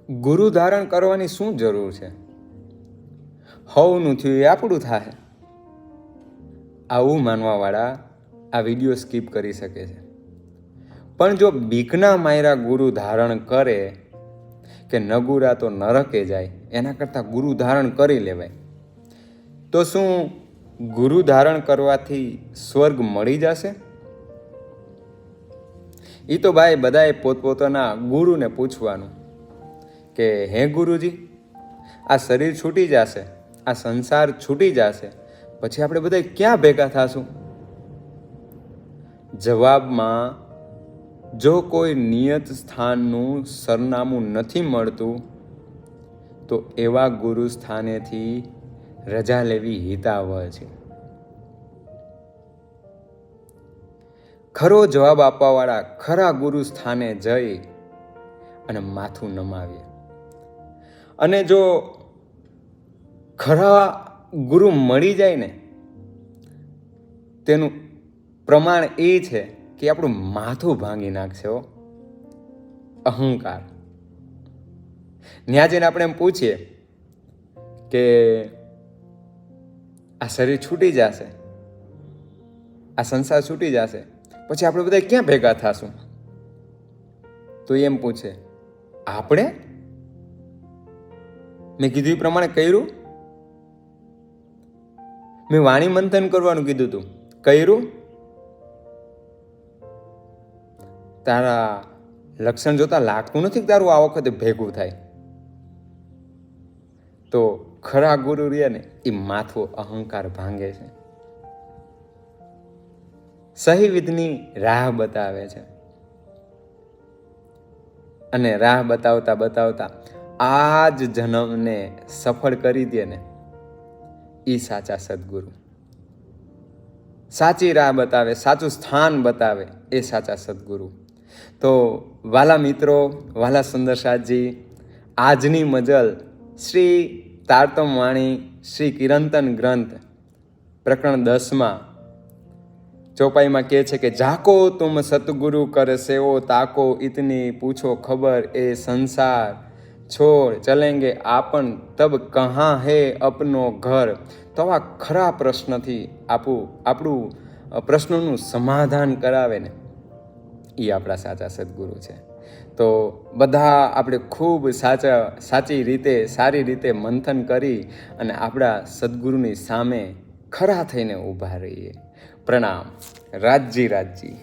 ગુરુ ધારણ કરવાની શું જરૂર છે? હવનું થયું એ આપણું થાય, આવું માનવાવાળા આ વિડીયો સ્કીપ કરી શકે છે. પણ જો બીકના માયરા ગુરુ ધારણ કરે કે નગુરા તો નરકે જાય, એના કરતાં ગુરુ ધારણ કરી લેવાય. તો શું ગુરુ ધારણ કરવાથી સ્વર્ગ મળી જશે? એ તો ભાઈ બધાએ પોતપોતાના ગુરુને પૂછવાનું કે હે ગુરુજી, આ શરીર છૂટી જશે, આ સંસાર છૂટી જશે, પછી આપણે બધા ક્યાં ભેગા થશું? જવાબમાં જો કોઈ નિયત સ્થાનનું સરનામું નથી મળતું તો એવા ગુરુ સ્થાનેથી રજા લેવી હિતાવહ છે. ખરો જવાબ આપવાવાળા ખરા ગુરુ સ્થાને જઈ અને માથું નમાવીએ. અને જો ખરા ગુરુ મળી જાય ને, તેનું પ્રમાણ એ છે કે આપણું માથું ભાંગી નાખશે. અહંકાર. ત્યાં જઈને આપણે એમ પૂછીએ કે આ શરીર છૂટી જશે, આ સંસાર છૂટી જશે, પછી આપણે બધા ક્યાં ભેગા થશું? તો એમ પૂછે, આપણે? મેં કીધું એ પ્રમાણે કર્યું? મેં વાણી મંથન કરવાનું કીધું હતું, કર્યું? તારા લક્ષણ જોતા લાગતું નથી કે તારું આ વખતે ભેગું થાય. તો ખરા ગુરુ રહ્યા ને એ માથું અહંકાર ભાંગે છે, સહી વિધની રાહ બતાવે છે. અને રાહ બતાવતા બતાવતા આ જ જન્મને સફળ કરી દે ને, એ સાચા સદગુરુ. સાચી રાહ બતાવે, સાચું સ્થાન બતાવે, એ સાચા સદગુરુ. તો વાલા મિત્રો, વાલા સુંદરસાદજી, આજની મજલ શ્રી તારતમ વાણી શ્રી કિરંતન ગ્રંથ પ્રકરણ 10 ચોપાઈમાં કહે છે કે જાકો તુમ સતગુરુ કર સેવો તાકો ઇતની પૂછો ખબર એ સંસાર છોડ ચલેંગે આપન તબ કહા હે અપનો ઘર. તો આ ખરા પ્રશ્નથી આપણું પ્રશ્નોનું સમાધાન કરાવે ને, એ આપણા સાચા સદગુરુ છે. તો બધા આપણે ખૂબ સારી રીતે મંથન કરી અને આપણા સદગુરુની સામે ખરા થઈને ઊભા રહીએ. પ્રણામ. રાજજી.